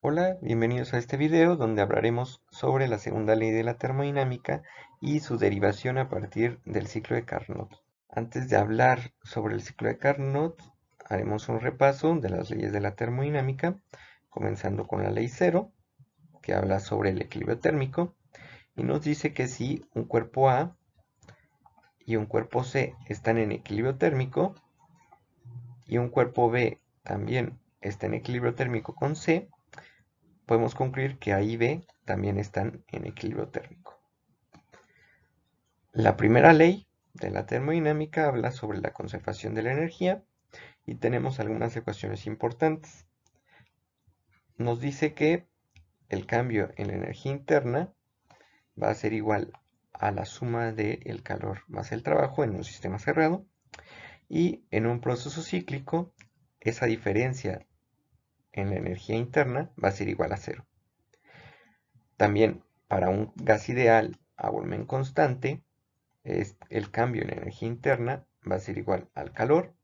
Hola, bienvenidos a este video donde hablaremos sobre la segunda ley de la termodinámica y su derivación a partir del ciclo de Carnot. Antes de hablar sobre el ciclo de Carnot, haremos un repaso de las leyes de la termodinámica, comenzando con la ley cero, que habla sobre el equilibrio térmico, y nos dice que si un cuerpo A y un cuerpo C están en equilibrio térmico, y un cuerpo B también está en equilibrio térmico con C, podemos concluir que A y B también están en equilibrio térmico. La primera ley de la termodinámica habla sobre la conservación de la energía y tenemos algunas ecuaciones importantes. Nos dice que el cambio en la energía interna va a ser igual a la suma del calor más el trabajo en un sistema cerrado, y en un proceso cíclico esa diferencia en la energía interna va a ser igual a cero. También para un gas ideal a volumen constante, el cambio en energía interna va a ser igual al calor,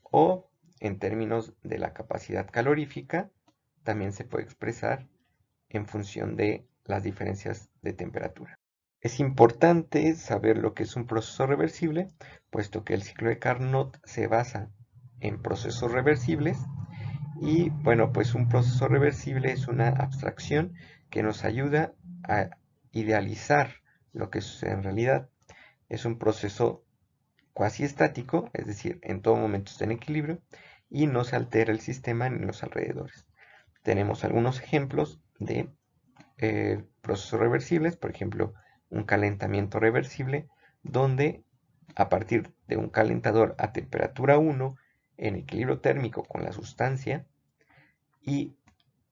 o en términos de la capacidad calorífica también se puede expresar en función de las diferencias de temperatura. Es importante saber lo que es un proceso reversible, puesto que el ciclo de Carnot se basa en procesos reversibles. Y bueno, pues un proceso reversible es una abstracción que nos ayuda a idealizar lo que sucede en realidad. Es un proceso cuasi estático, es decir, en todo momento está en equilibrio y no se altera el sistema ni los alrededores. Tenemos algunos ejemplos de procesos reversibles, por ejemplo, un calentamiento reversible, donde a partir de un calentador a temperatura 1 en equilibrio térmico con la sustancia, y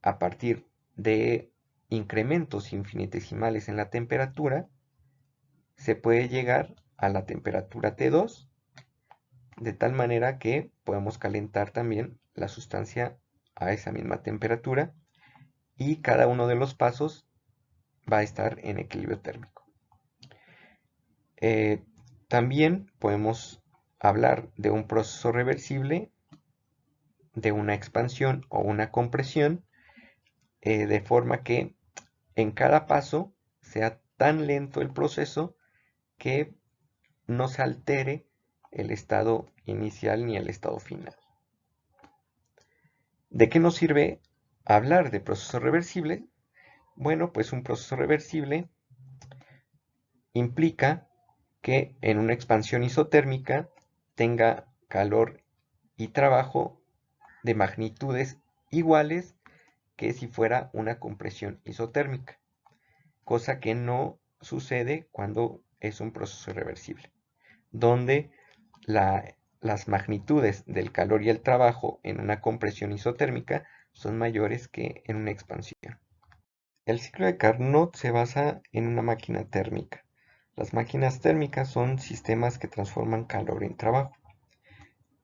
a partir de incrementos infinitesimales en la temperatura, se puede llegar a la temperatura T2, de tal manera que podemos calentar también la sustancia a esa misma temperatura, y cada uno de los pasos va a estar en equilibrio térmico. Eh, También podemos hablar de un proceso reversible, de una expansión o una compresión, de forma que en cada paso sea tan lento el proceso que no se altere el estado inicial ni el estado final. ¿De qué nos sirve hablar de proceso reversible? Bueno, pues un proceso reversible implica que en una expansión isotérmica tenga calor y trabajo de magnitudes iguales que si fuera una compresión isotérmica, cosa que no sucede cuando es un proceso reversible, donde las magnitudes del calor y el trabajo en una compresión isotérmica son mayores que en una expansión. El ciclo de Carnot se basa en una máquina térmica. Las máquinas térmicas son sistemas que transforman calor en trabajo.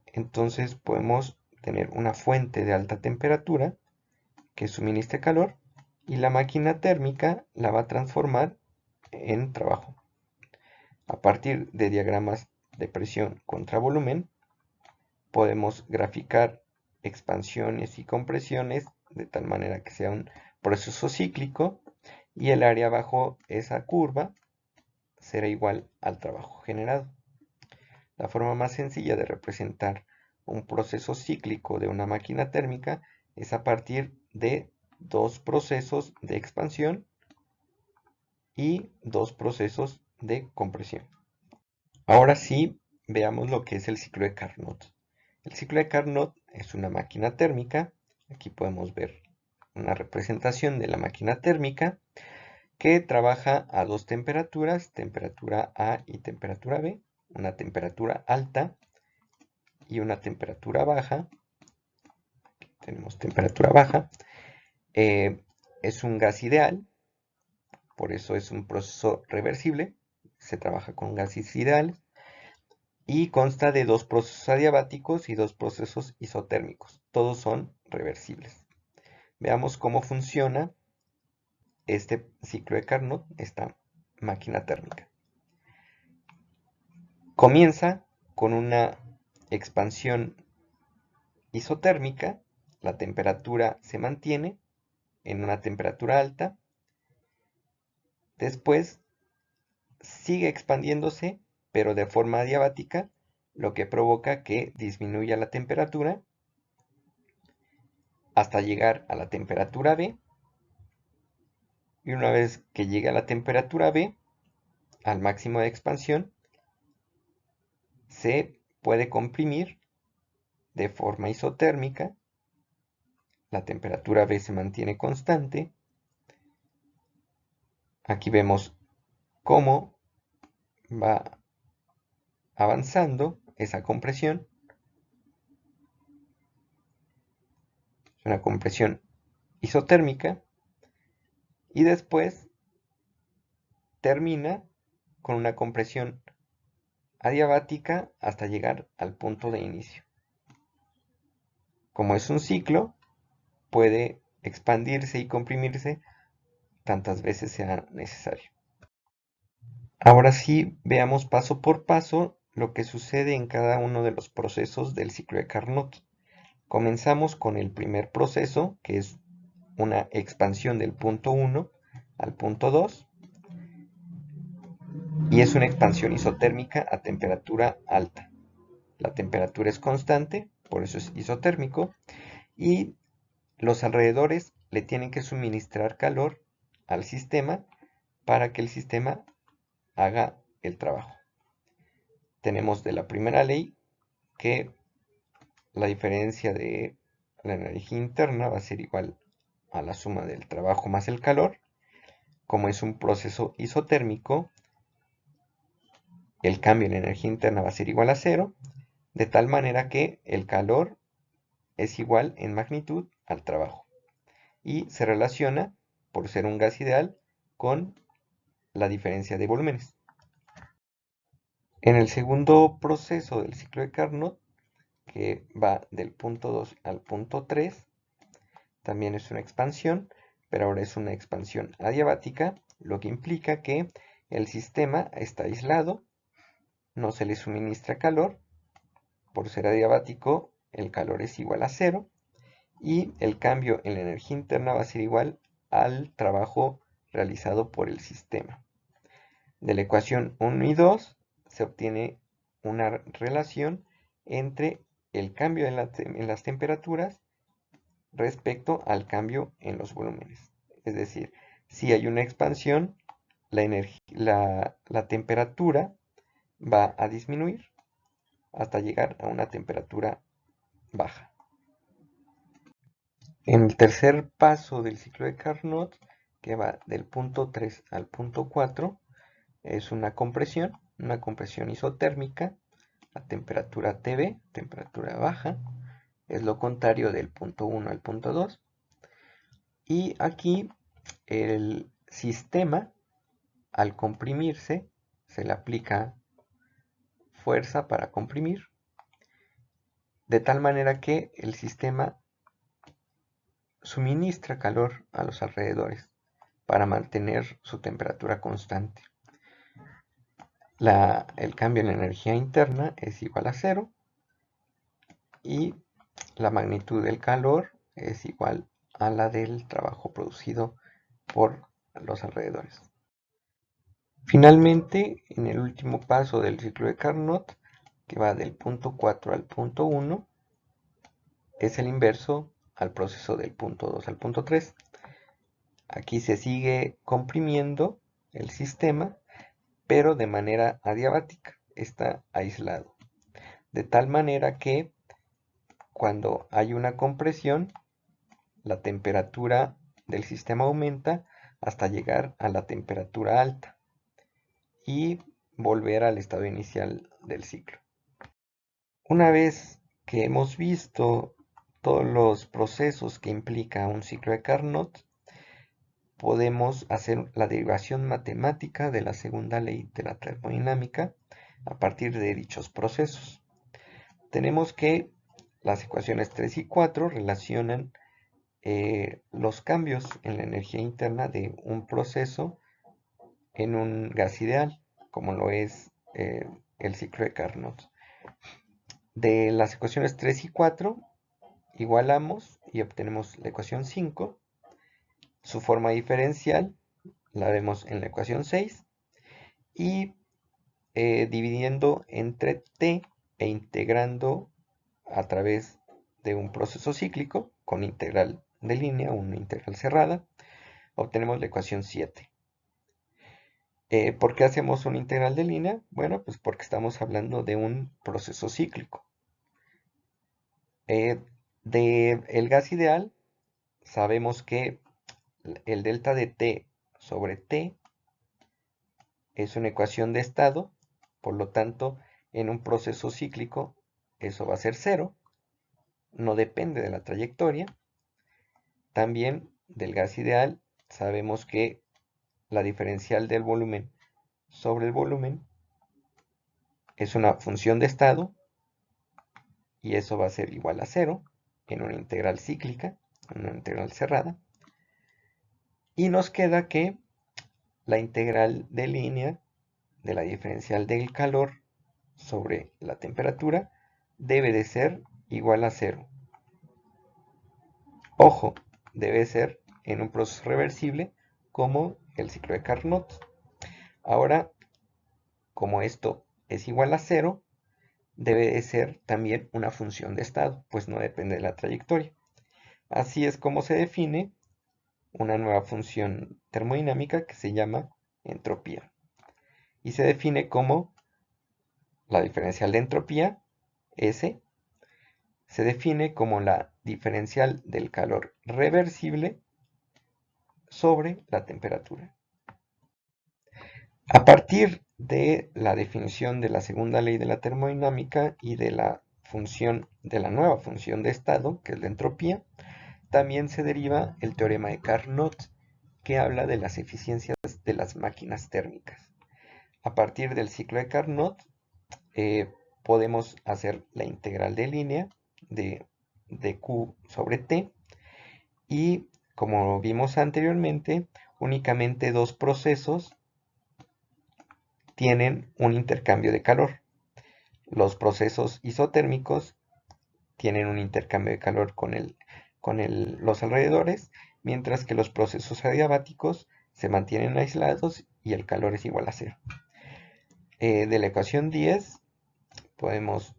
Entonces podemos tener una fuente de alta temperatura que suministre calor, y la máquina térmica la va a transformar en trabajo. A partir de diagramas de presión contra volumen, podemos graficar expansiones y compresiones de tal manera que sea un proceso cíclico, y el área bajo esa curva será igual al trabajo generado. La forma más sencilla de representar un proceso cíclico de una máquina térmica es a partir de dos procesos de expansión y dos procesos de compresión. Ahora sí, veamos lo que es el ciclo de Carnot. El ciclo de Carnot es una máquina térmica. Aquí podemos ver una representación de la máquina térmica que trabaja a dos temperaturas, temperatura A y temperatura B, una temperatura alta y una temperatura baja. Tenemos temperatura baja. Es un gas ideal, por eso es un proceso reversible. Se trabaja con gases ideales y consta de dos procesos adiabáticos y dos procesos isotérmicos. Todos son reversibles. Veamos cómo funciona este ciclo de Carnot, esta máquina térmica. Comienza con una expansión isotérmica, la temperatura se mantiene en una temperatura alta. Después sigue expandiéndose, pero de forma adiabática, lo que provoca que disminuya la temperatura hasta llegar a la temperatura B. Y una vez que llegue a la temperatura B, al máximo de expansión, se puede comprimir de forma isotérmica. La temperatura B se mantiene constante. Aquí vemos cómo va avanzando esa compresión. Es una compresión isotérmica. Y después termina con una compresión adiabática hasta llegar al punto de inicio. Como es un ciclo, puede expandirse y comprimirse tantas veces sea necesario. Ahora sí, veamos paso por paso lo que sucede en cada uno de los procesos del ciclo de Carnot. Comenzamos con el primer proceso, que es una expansión del punto 1 al punto 2, y es una expansión isotérmica a temperatura alta. La temperatura es constante, por eso es isotérmico, y los alrededores le tienen que suministrar calor al sistema para que el sistema haga el trabajo. Tenemos de la primera ley que la diferencia de la energía interna va a ser igual a la suma del trabajo más el calor. Como es un proceso isotérmico, el cambio en la energía interna va a ser igual a cero, de tal manera que el calor es igual en magnitud al trabajo. Y se relaciona, por ser un gas ideal, con la diferencia de volúmenes. En el segundo proceso del ciclo de Carnot, que va del punto 2 al punto 3, también es una expansión, pero ahora es una expansión adiabática, lo que implica que el sistema está aislado, no se le suministra calor, por ser adiabático el calor es igual a cero, y el cambio en la energía interna va a ser igual al trabajo realizado por el sistema. De la ecuación 1 y 2 se obtiene una relación entre el cambio en las temperaturas respecto al cambio en los volúmenes. Es decir, si hay una expansión, la temperatura va a disminuir hasta llegar a una temperatura baja. En el tercer paso del ciclo de Carnot, que va del punto 3 al punto 4, es una compresión isotérmica a temperatura TB, temperatura baja, es lo contrario del punto 1 al punto 2. Y aquí el sistema, al comprimirse, se le aplica fuerza para comprimir, de tal manera que el sistema suministra calor a los alrededores para mantener su temperatura constante. El cambio en la energía interna es igual a cero y la magnitud del calor es igual a la del trabajo producido por los alrededores. Finalmente, en el último paso del ciclo de Carnot, que va del punto 4 al punto 1, es el inverso al proceso del punto 2 al punto 3. Aquí se sigue comprimiendo el sistema, pero de manera adiabática, está aislado. De tal manera que cuando hay una compresión, la temperatura del sistema aumenta hasta llegar a la temperatura alta y volver al estado inicial del ciclo. Una vez que hemos visto todos los procesos que implica un ciclo de Carnot, podemos hacer la derivación matemática de la segunda ley de la termodinámica a partir de dichos procesos. Tenemos que las ecuaciones 3 y 4 relacionan los cambios en la energía interna de un proceso en un gas ideal, como lo es el ciclo de Carnot. De las ecuaciones 3 y 4 igualamos y obtenemos la ecuación 5, Su forma diferencial la vemos en la ecuación 6 y dividiendo entre t e integrando a través de un proceso cíclico con integral de línea, una integral cerrada, obtenemos la ecuación 7. ¿Por qué hacemos una integral de línea? Bueno, pues porque estamos hablando de un proceso cíclico. El gas ideal sabemos que el delta de t sobre t es una ecuación de estado, por lo tanto, en un proceso cíclico eso va a ser 0, no depende de la trayectoria. También del gas ideal sabemos que la diferencial del volumen sobre el volumen es una función de estado y eso va a ser igual a 0 en una integral cíclica, en una integral cerrada. Y nos queda que la integral de línea de la diferencial del calor sobre la temperatura debe de ser igual a 0. Ojo, debe ser en un proceso reversible como el ciclo de Carnot. Ahora, como esto es igual a 0, debe de ser también una función de estado, pues no depende de la trayectoria. Así es como se define una nueva función termodinámica que se llama entropía. Y se define como la diferencial de entropía, S, se define como la diferencial del calor reversible sobre la temperatura. A partir de la definición de la segunda ley de la termodinámica y de la nueva función de estado, que es la entropía, también se deriva el teorema de Carnot, que habla de las eficiencias de las máquinas térmicas. A partir del ciclo de Carnot, podemos hacer la integral de línea de Q sobre T y, como vimos anteriormente, únicamente dos procesos tienen un intercambio de calor. Los procesos isotérmicos tienen un intercambio de calor con los alrededores, mientras que los procesos adiabáticos se mantienen aislados y el calor es igual a 0. De la ecuación 10 podemos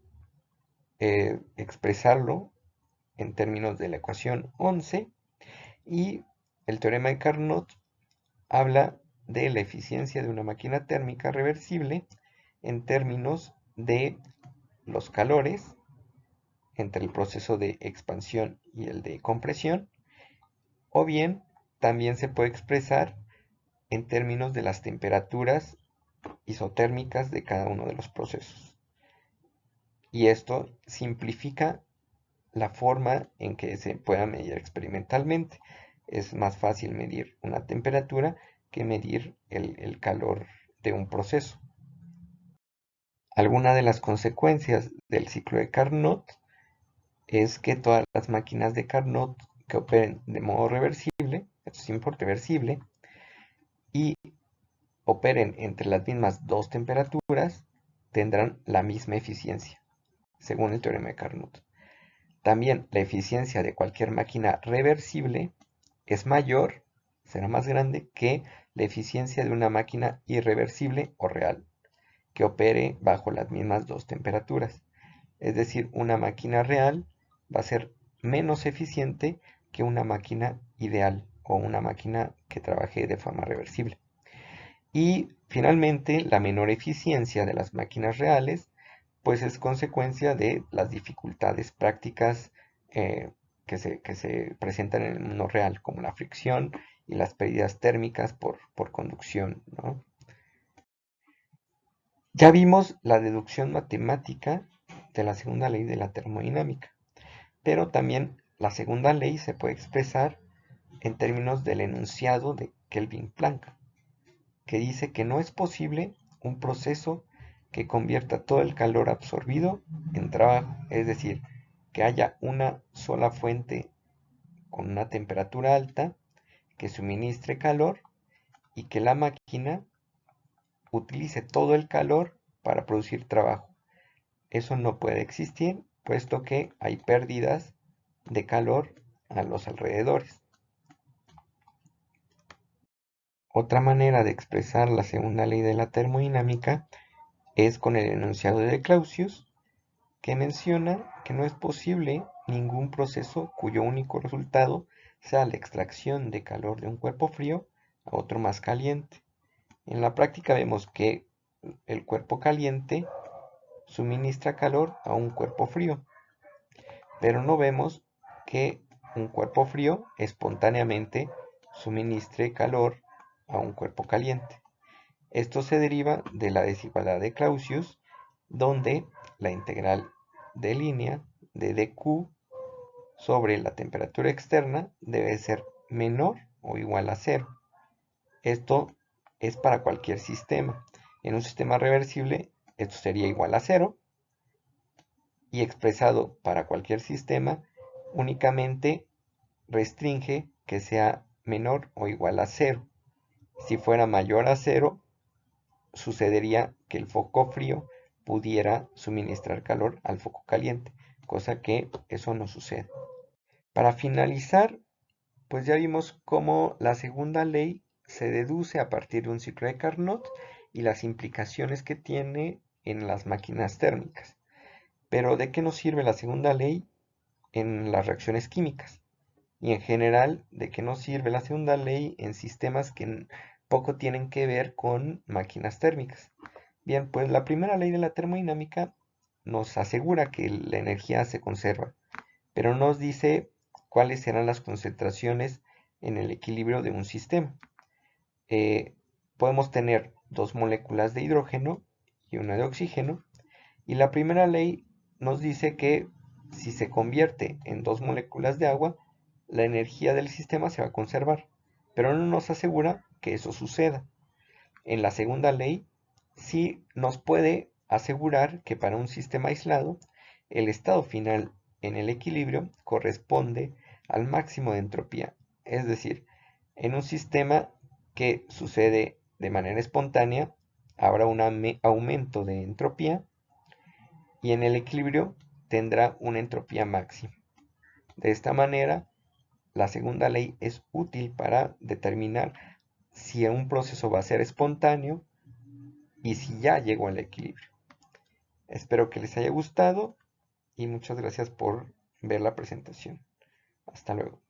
expresarlo en términos de la ecuación 11 y el teorema de Carnot habla de la eficiencia de una máquina térmica reversible en términos de los calores entre el proceso de expansión y el de compresión, o bien también se puede expresar en términos de las temperaturas isotérmicas de cada uno de los procesos. Y esto simplifica la forma en que se pueda medir experimentalmente. Es más fácil medir una temperatura que medir el calor de un proceso. Alguna de las consecuencias del ciclo de Carnot es que todas las máquinas de Carnot que operen de modo reversible, esto es importante, reversible, y operen entre las mismas dos temperaturas, tendrán la misma eficiencia, según el teorema de Carnot. También la eficiencia de cualquier máquina reversible es mayor, será más grande que la eficiencia de una máquina irreversible o real, que opere bajo las mismas dos temperaturas. Es decir, una máquina real va a ser menos eficiente que una máquina ideal o una máquina que trabaje de forma reversible. Y finalmente, la menor eficiencia de las máquinas reales, pues es consecuencia de las dificultades prácticas que se presentan en el mundo real, como la fricción y las pérdidas térmicas por conducción, ¿no? Ya vimos la deducción matemática de la segunda ley de la termodinámica, pero también la segunda ley se puede expresar en términos del enunciado de Kelvin-Planck, que dice que no es posible un proceso que convierta todo el calor absorbido en trabajo, es decir, que haya una sola fuente con una temperatura alta que suministre calor y que la máquina utilice todo el calor para producir trabajo. Eso no puede existir, puesto que hay pérdidas de calor a los alrededores. Otra manera de expresar la segunda ley de la termodinámica es con el enunciado de Clausius, que menciona que no es posible ningún proceso cuyo único resultado sea la extracción de calor de un cuerpo frío a otro más caliente. En la práctica vemos que el cuerpo caliente suministra calor a un cuerpo frío, pero no vemos que un cuerpo frío espontáneamente suministre calor a un cuerpo caliente. Esto se deriva de la desigualdad de Clausius, donde la integral de línea de dq sobre la temperatura externa debe ser menor o igual a cero. Esto es para cualquier sistema. En un sistema reversible, esto sería igual a cero, y expresado para cualquier sistema, únicamente restringe que sea menor o igual a cero. Si fuera mayor a cero, sucedería que el foco frío pudiera suministrar calor al foco caliente, cosa que eso no sucede. Para finalizar, pues ya vimos cómo la segunda ley se deduce a partir de un ciclo de Carnot y las implicaciones que tiene en las máquinas térmicas. Pero ¿de qué nos sirve la segunda ley en las reacciones químicas? Y en general, ¿de qué nos sirve la segunda ley en sistemas que poco tienen que ver con máquinas térmicas? Bien, pues la primera ley de la termodinámica nos asegura que la energía se conserva, pero nos dice cuáles serán las concentraciones en el equilibrio de un sistema. Podemos tener dos moléculas de hidrógeno y una de oxígeno, y la primera ley nos dice que si se convierte en dos moléculas de agua, la energía del sistema se va a conservar, pero no nos asegura que eso suceda. En la segunda ley, sí nos puede asegurar que para un sistema aislado, el estado final en el equilibrio corresponde al máximo de entropía. Es decir, en un sistema que sucede de manera espontánea, habrá un aumento de entropía y en el equilibrio tendrá una entropía máxima. De esta manera, la segunda ley es útil para determinar si un proceso va a ser espontáneo y si ya llegó al equilibrio. Espero que les haya gustado y muchas gracias por ver la presentación. Hasta luego.